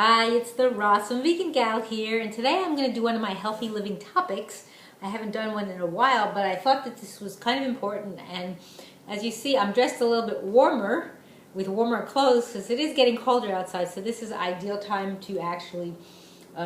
Hi, it's the Rawesome Vegan Gal here, and today I'm going to do one of my healthy living topics. I haven't done one in a while, but I thought that this was kind of important, and as you see, I'm dressed a little bit warmer with warmer clothes because it is getting colder outside, so this is ideal time to actually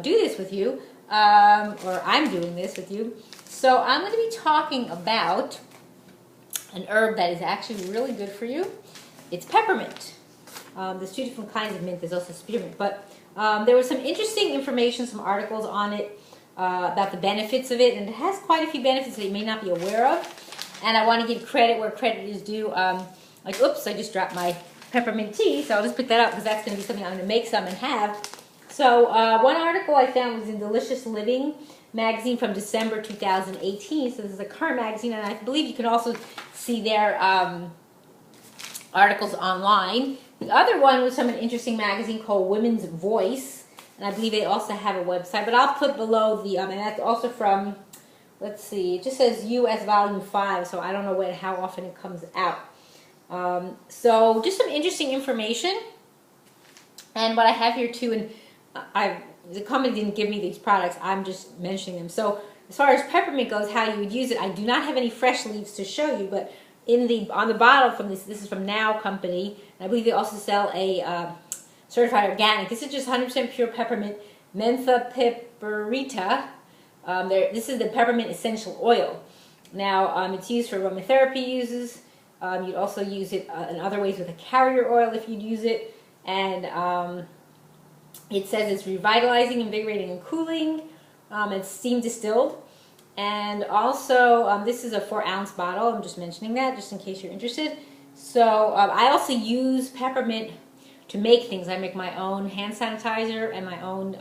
do this with you, or I'm doing this with you. So I'm going to be talking about an herb that is actually really good for you. It's peppermint. There's two different kinds of mint. There's also spearmint. But there was some interesting information, some articles on it about the benefits of it. And it has quite a few benefits that you may not be aware of. And I want to give credit where credit is due. Like, oops, I just dropped my peppermint tea. So I'll just pick that up because that's going to be something I'm going to make some and have. So one article I found was in Delicious Living magazine from December 2018. So this is a current magazine. And I believe you can also see their articles online. The other one was from an interesting magazine called Women's Voice, and I believe they also have a website, but I'll put below the, and that's also from, let's see, it just says U.S. Volume 5, so I don't know how often it comes out. So just some interesting information, and what I have here too, and the company didn't give me these products, I'm just mentioning them. So as far as peppermint goes, how you would use it, I do not have any fresh leaves to show you, but on the bottle from this is from Now Company, and I believe they also sell a certified organic. This is just 100% pure peppermint, mentha piperita. This is the peppermint essential oil. Now it's used for aromatherapy uses. You'd also use it in other ways with a carrier oil if you'd use it, and it says it's revitalizing, invigorating, and cooling. It's steam distilled. And also, this is a 4-ounce bottle. I'm just mentioning that just in case you're interested. So I also use peppermint to make things. I make my own hand sanitizer and my own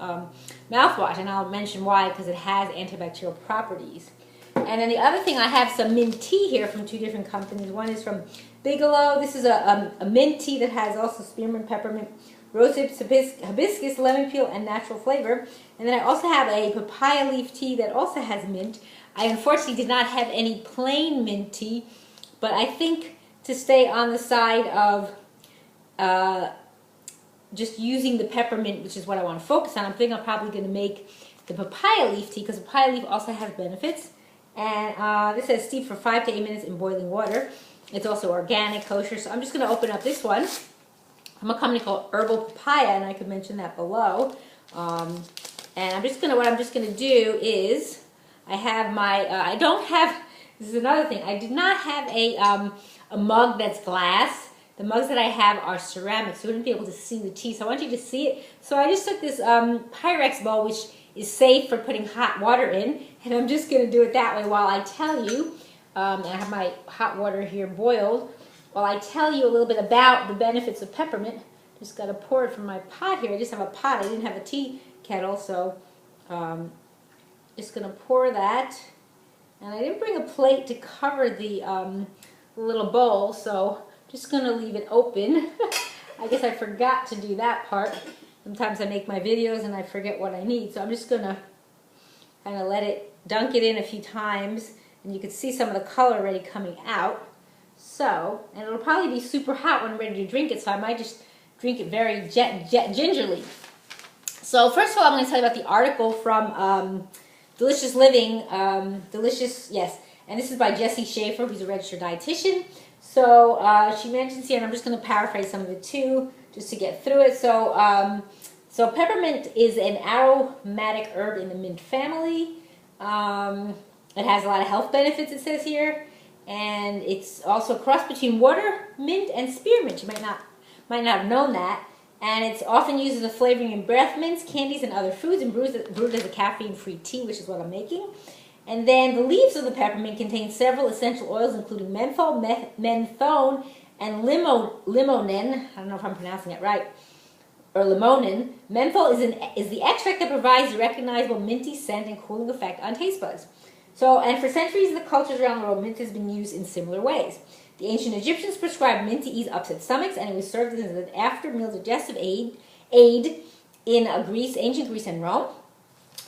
mouthwash. And I'll mention why, because it has antibacterial properties. And then the other thing, I have some mint tea here from two different companies. One is from Bigelow. This is a mint tea that has also spearmint, peppermint, rosehip, hibiscus, lemon peel, and natural flavor. And then I also have a papaya leaf tea that also has mint. I unfortunately did not have any plain mint tea, but I think to stay on the side of just using the peppermint, which is what I want to focus on, I'm thinking I'm probably going to make the papaya leaf tea, because papaya leaf also has benefits. And this says steep for 5 to 8 minutes in boiling water. It's also organic, kosher, so I'm just going to open up this one from a company called Herbal Papaya, and I could mention that below. And what I'm just gonna do is, I have my, I don't have, this is another thing, I did not have a mug that's glass. The mugs that I have are ceramic, so you wouldn't be able to see the tea, so I want you to see it. So I just took this Pyrex bowl, which is safe for putting hot water in, and I'm just gonna do it that way while I tell you, and I have my hot water here boiled, while I tell you a little bit about the benefits of peppermint. Just got to pour it from my pot here. I just have a pot. I didn't have a tea kettle, so just going to pour that. And I didn't bring a plate to cover the little bowl, so just going to leave it open. I guess I forgot to do that part. Sometimes I make my videos and I forget what I need, so I'm just going to kind of dunk it in a few times, and you can see some of the color already coming out. So, and it'll probably be super hot when I'm ready to drink it, so I might just drink it very gingerly. So first of all, I'm going to tell you about the article from Delicious Living, yes, and this is by Jessie Schaefer, who's a registered dietitian. So she mentions here, and I'm just going to paraphrase some of it too, just to get through it. So, so peppermint is an aromatic herb in the mint family. It has a lot of health benefits, it says here. And it's also a cross between water, mint, and spearmint. You might not have known that. And it's often used as a flavoring in breath mints, candies, and other foods, and brewed as a caffeine-free tea, which is what I'm making. And then the leaves of the peppermint contain several essential oils, including menthol, menthone, and limonin. I don't know if I'm pronouncing it right. Or limonin. Menthol is the extract that provides a recognizable minty scent and cooling effect on taste buds. So, and for centuries in the cultures around the world, mint has been used in similar ways. The ancient Egyptians prescribed mint to ease upset stomachs, and it was served as an after-meal digestive aid in ancient Greece and Rome.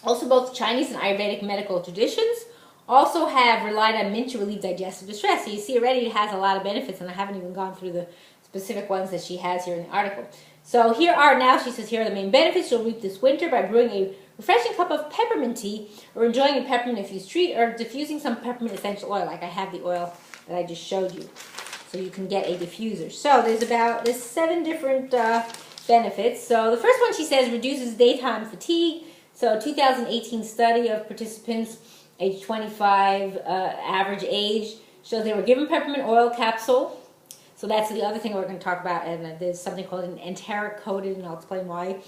Also, both Chinese and Ayurvedic medical traditions also have relied on mint to relieve digestive distress. So you see already it has a lot of benefits, and I haven't even gone through the specific ones that she has here in the article. So here are now, she says, here are the main benefits you'll reap this winter by brewing a refreshing cup of peppermint tea, or enjoying a peppermint-infused treat, or diffusing some peppermint essential oil, like I have the oil that I just showed you. So you can get a diffuser. So there's 7 different benefits. So the first one, she says, reduces daytime fatigue. So a 2018 study of participants age 25, average age, shows they were given peppermint oil capsule. So that's the other thing we're going to talk about, and there's something called an enteric coated, and I'll explain why.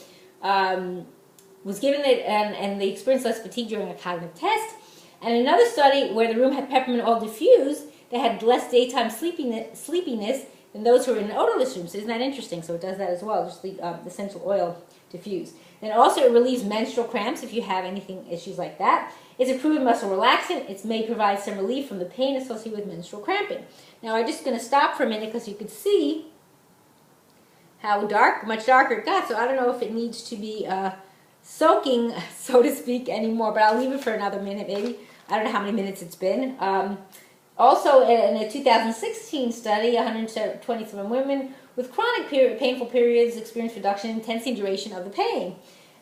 Was given it, and they experienced less fatigue during a cognitive test. And another study where the room had peppermint oil diffused, they had less daytime sleepiness than those who were in an odorless room. So isn't that interesting? So it does that as well, just the essential oil diffused. And also it relieves menstrual cramps if you have issues like that. It's a proven muscle relaxant. It may provide some relief from the pain associated with menstrual cramping. Now I'm just going to stop for a minute because you can see how much darker it got. So I don't know if it needs to be soaking, so to speak, anymore, but I'll leave it for another minute maybe. I don't know how many minutes it's been. Also, in a 2016 study, 127 women with chronic painful periods experienced reduction in intensity and duration of the pain.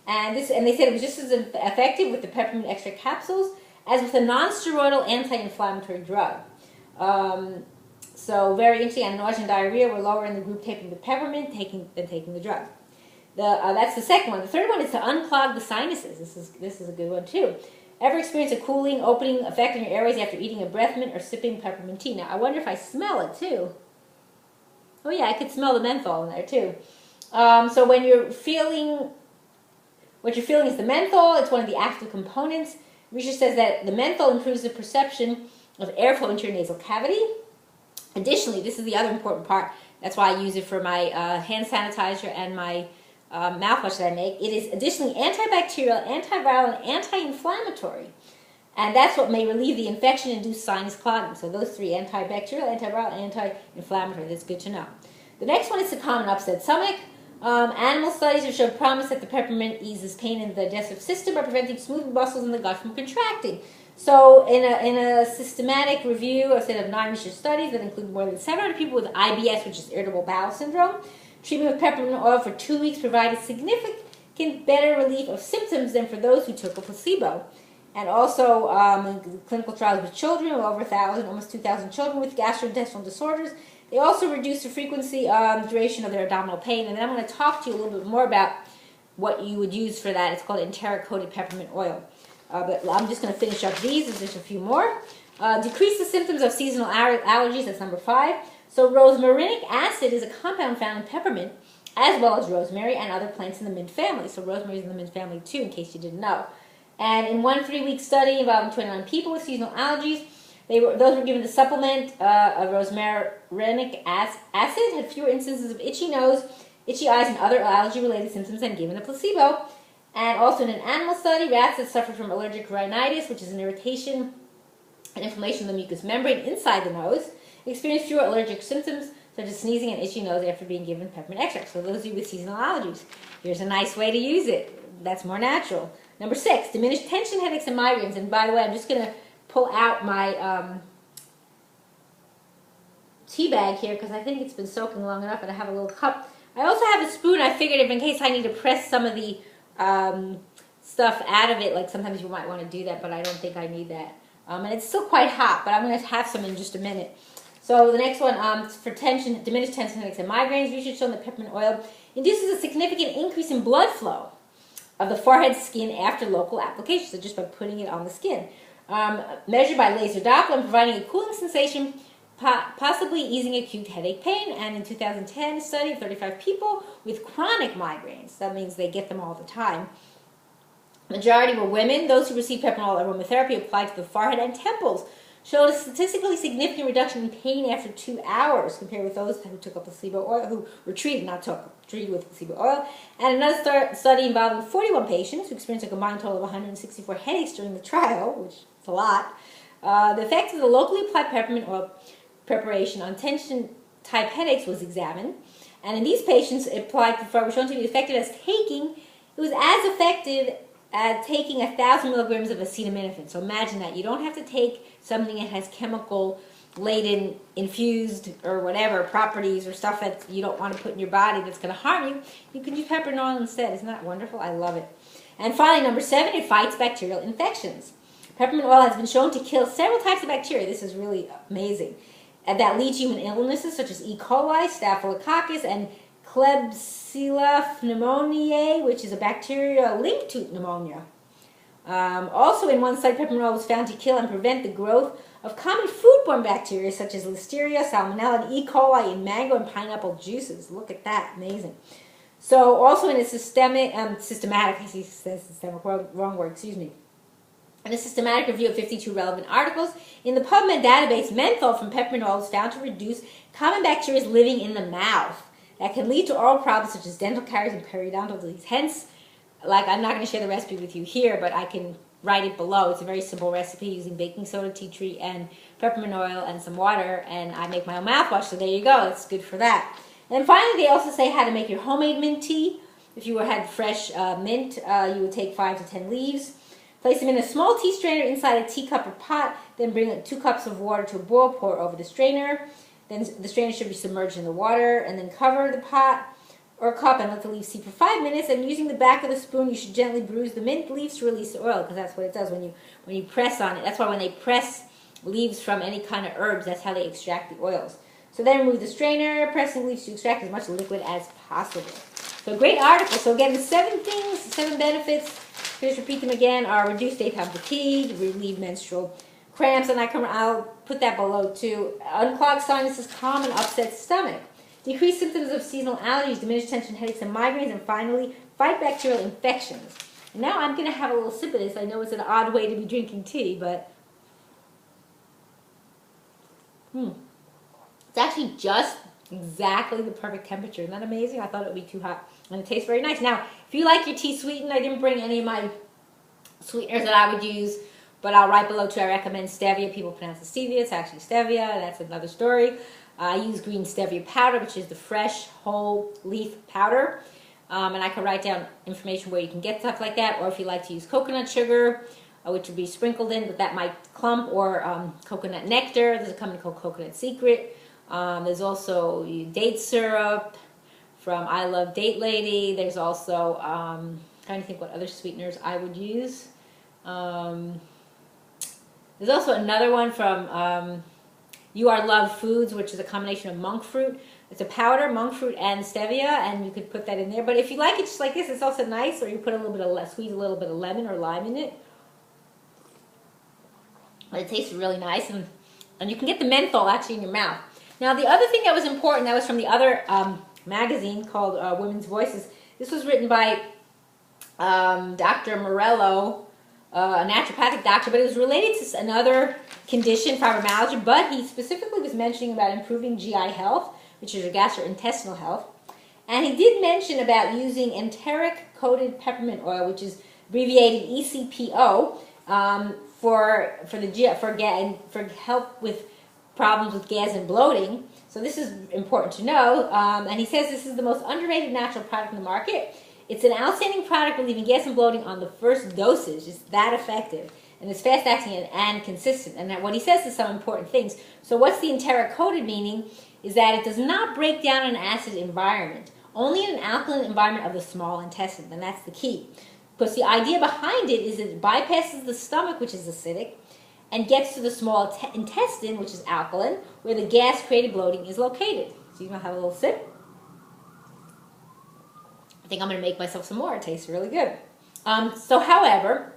And they said it was just as effective with the peppermint extract capsules as with a non-steroidal anti-inflammatory drug. So very interesting, and nausea and diarrhea were lower in the group taking the peppermint than taking the drug. That's the second one. The third one is to unclog the sinuses. This is a good one too. Ever experience a cooling, opening effect in your airways after eating a breath mint or sipping peppermint tea? Now, I wonder if I smell it too. Oh yeah, I could smell the menthol in there too. So when you're feeling, what you're feeling is the menthol. It's one of the active components. Research says that the menthol improves the perception of airflow into your nasal cavity. Additionally, this is the other important part. That's why I use it for my hand sanitizer and my mouthwash that I make. It is additionally antibacterial, antiviral, and anti-inflammatory. And that's what may relieve the infection-induced sinus clogging. So those 3, antibacterial, antiviral, and anti-inflammatory. That's good to know. The next one is to calm an upset stomach. Animal studies have shown promise that the peppermint eases pain in the digestive system by preventing smooth muscles in the gut from contracting. So in a systematic review of 9 research studies that include more than 700 people with IBS, which is irritable bowel syndrome, treatment with peppermint oil for 2 weeks provided significant better relief of symptoms than for those who took a placebo. And also in clinical trials with children, over 1,000, almost 2,000 children with gastrointestinal disorders, they also reduced the frequency, duration of their abdominal pain. And then I'm going to talk to you a little bit more about what you would use for that. It's called enteric coated peppermint oil. But I'm just going to finish up these. There's just a few more. Decrease the symptoms of seasonal allergies. That's number 5. So rosmarinic acid is a compound found in peppermint, as well as rosemary and other plants in the mint family. So rosemary is in the mint family too, in case you didn't know. And in one 3-week study involving 29 people with seasonal allergies, those were given the supplement of rosmarinic acid, had fewer instances of itchy nose, itchy eyes, and other allergy-related symptoms than given a placebo. And also in an animal study, rats that suffered from allergic rhinitis, which is an irritation and inflammation of the mucous membrane inside the nose, experienced fewer allergic symptoms such as sneezing and itchy nose after being given peppermint extract. So those of you with seasonal allergies, here's a nice way to use it. That's more natural. Number 6, diminish tension, headaches, and migraines. And by the way, I'm just going to pull out my tea bag here because I think it's been soaking long enough, and I have a little cup. I also have a spoon. I figured if in case I need to press some of the stuff out of it, like sometimes you might want to do that, but I don't think I need that. And it's still quite hot, but I'm going to have some in just a minute. So the next one, for tension, diminished tension, headaches, and migraines. Research shown that peppermint oil induces a significant increase in blood flow of the forehead skin after local application, so just by putting it on the skin. Measured by laser Doppler and providing a cooling sensation, possibly easing acute headache pain. And in 2010, a study of 35 people with chronic migraines. That means they get them all the time. Majority were women. Those who received peppermint oil aromatherapy applied to the forehead and temples showed a statistically significant reduction in pain after 2 hours compared with those who took a placebo oil, who were treated, treated with placebo oil. And another study involving 41 patients who experienced a combined total of 164 headaches during the trial, which is a lot. The effect of the locally applied peppermint oil preparation on tension-type headaches was examined. And in these patients, applied before was shown to be effective as it was as effective as taking 1,000 milligrams of acetaminophen. So imagine that. You don't have to take something that has chemical laden, infused, or whatever properties or stuff that you don't want to put in your body that's going to harm you, you can use peppermint oil instead. Isn't that wonderful? I love it. And finally, number 7, it fights bacterial infections. Peppermint oil has been shown to kill several types of bacteria. This is really amazing. And that lead to human illnesses such as E. coli, Staphylococcus, and Klebsiella pneumoniae, which is a bacteria linked to pneumonia. Also, in one study, peppermint oil was found to kill and prevent the growth of common foodborne bacteria such as Listeria, Salmonella, and E. coli in mango and pineapple juices. Look at that. Amazing. So, also in a systematic, wrong word, excuse me. In a systematic review of 52 relevant articles, in the PubMed database, menthol from peppermint oil is found to reduce common bacteria living in the mouth that can lead to oral problems such as dental caries and periodontal disease. Hence, like, I'm not going to share the recipe with you here, but I can write it below. It's a very simple recipe using baking soda, tea tree, and peppermint oil and some water, and I make my own mouthwash, so there you go. It's good for that. And then finally, they also say how to make your homemade mint tea. If you had fresh mint, you would take 5 to 10 leaves. Place them in a small tea strainer inside a teacup or pot. Then bring 2 cups of water to a boil. Pour over the strainer. Then the strainer should be submerged in the water. And then cover the pot or cup and let the leaves steep for 5 minutes. And using the back of the spoon, you should gently bruise the mint leaves to release the oil, because that's what it does when you press on it. That's why when they press leaves from any kind of herbs, that's how they extract the oils. So then remove the strainer, pressing leaves to extract as much liquid as possible. So great article. So again, the 7 things, 7 benefits. Just repeat them again: are reduced daytime fatigue, relieve menstrual cramps, and I'll put that below too. Unclog sinuses, calm and upset stomach. Decrease symptoms of seasonal allergies, diminish tension, headaches, and migraines, and finally, fight bacterial infections. And now I'm going to have a little sip of this. I know it's an odd way to be drinking tea, but it's actually just exactly the perfect temperature. Isn't that amazing? I thought it would be too hot. And it tastes very nice. Now, if you like your tea sweetened, I didn't bring any of my sweeteners that I would use, but I'll write below too. I recommend Stevia. People pronounce it Stevia. It's actually Stevia. That's another story. I use green Stevia powder, which is the fresh whole leaf powder. And I can write down information where you can get stuff like that. Or if you like to use coconut sugar, which would be sprinkled in, but that might clump, or coconut nectar. There's a company called Coconut Secret. There's also date syrup from I Love Date Lady. There's also, trying to think what other sweeteners I would use. There's also another one from You Are Love Foods, which is a combination of monk fruit. It's a powder, monk fruit, and stevia, and you could put that in there. But if you like it just like this, it's also nice. Or you put a little bit of, squeeze a little bit of lemon or lime in it. But it tastes really nice, and you can get the menthol actually in your mouth. Now, the other thing that was important, that was from the other magazine called Women's Voices. This was written by Dr. Morello, a naturopathic doctor, but it was related to another condition, fibromyalgia, but he specifically was mentioning about improving GI health, which is your gastrointestinal health. And he did mention about using enteric-coated peppermint oil, which is abbreviated ECPO, for help with problems with gas and bloating. So this is important to know. And he says this is the most underrated natural product in the market. It's an outstanding product relieving gas and bloating on the first dosage. It's that effective. And it's fast-acting and consistent. And that what he says is some important things. So what's the enteric-coated meaning? Is that it does not break down in an acid environment. Only in an alkaline environment of the small intestine. And that's the key. Because the idea behind it is it bypasses the stomach, which is acidic, and gets to the small intestine, which is alkaline, where the gas-created bloating is located. So you want to have a little sip? I think I'm going to make myself some more. It tastes really good. However,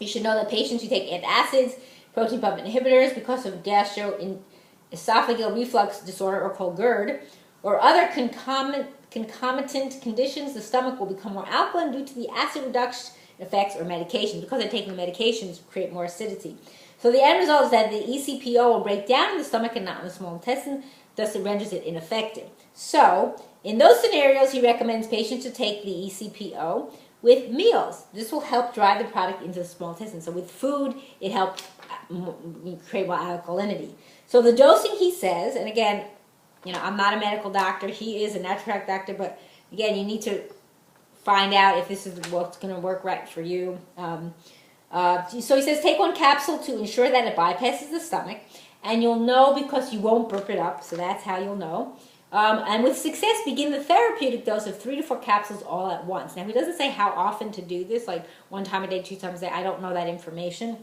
you should know that patients who take antacids, protein pump inhibitors because of gastroesophageal reflux disorder, or called GERD, or other concomitant conditions, the stomach will become more alkaline due to the acid reduction effects or medications. Because they're taking the medications, create more acidity. So the end result is that the ECPO will break down in the stomach and not in the small intestine, thus it renders it ineffective. So, in those scenarios, he recommends patients to take the ECPO with meals. This will help drive the product into the small intestine. So with food, it helps create more alkalinity. So the dosing, he says, and again, I'm not a medical doctor. He is a naturopath doctor, but again, you need to find out if this is what's going to work right for you. So he says take 1 capsule to ensure that it bypasses the stomach, And you'll know because you won't burp it up, so that's how you'll know. And with success, begin the therapeutic dose of 3 to 4 capsules all at once. Now, he doesn't say how often to do this, like 1 time a day, 2 times a day. I don't know that information.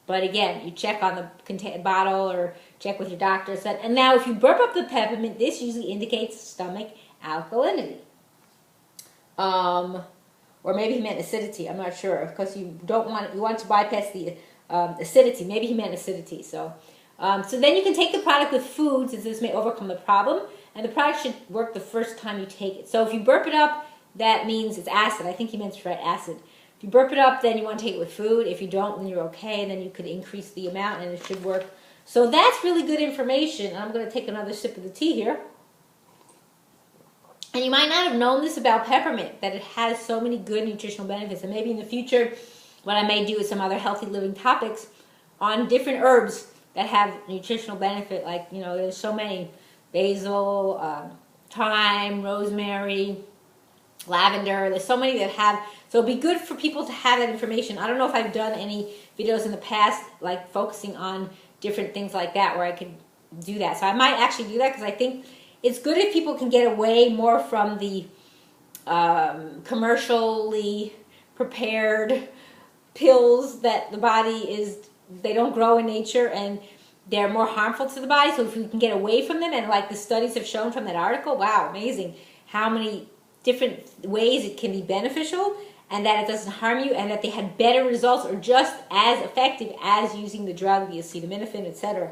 But again, you check on the bottle or check with your doctor. And now, if you burp up the peppermint, this usually indicates stomach alkalinity. Or maybe he meant acidity. I'm not sure, because you want to bypass the acidity. Maybe he meant acidity. So then you can take the product with food, since this may overcome the problem. And the product should work the first time you take it. So if you burp it up, that means it's acid. I think he meant right, acid. If you burp it up, then you want to take it with food. If you don't, then you're okay. Then you could increase the amount, and it should work. So that's really good information. And I'm going to take another sip of the tea here. And you might not have known this about peppermint, that it has so many good nutritional benefits. And maybe in the future, what I may do is some other healthy living topics on different herbs that have nutritional benefit. Like, you know, there's so many: basil, thyme, rosemary, lavender. There's so many that have. So it'd be good for people to have that information. I don't know if I've done any videos in the past, like focusing on different things like that, where I could do that. So I might actually do that, because I think it's good if people can get away more from the commercially prepared pills that the body they don't grow in nature, and they're more harmful to the body. So if we can get away from them, and like the studies have shown from that article, wow, amazing, how many different ways it can be beneficial, and that it doesn't harm you, and that they had better results, or just as effective as using the drug, the acetaminophen, etc.,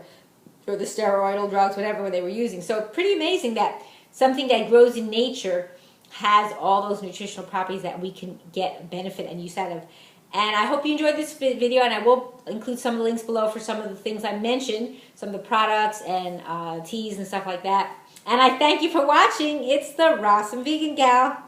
or the steroidal drugs, whatever they were using. So pretty amazing that something that grows in nature has all those nutritional properties that we can get benefit and use out of. And I hope you enjoyed this video, and I will include some of the links below for some of the things I mentioned, some of the products and teas and stuff like that. And I thank you for watching. It's the Rawesome Vegan Gal.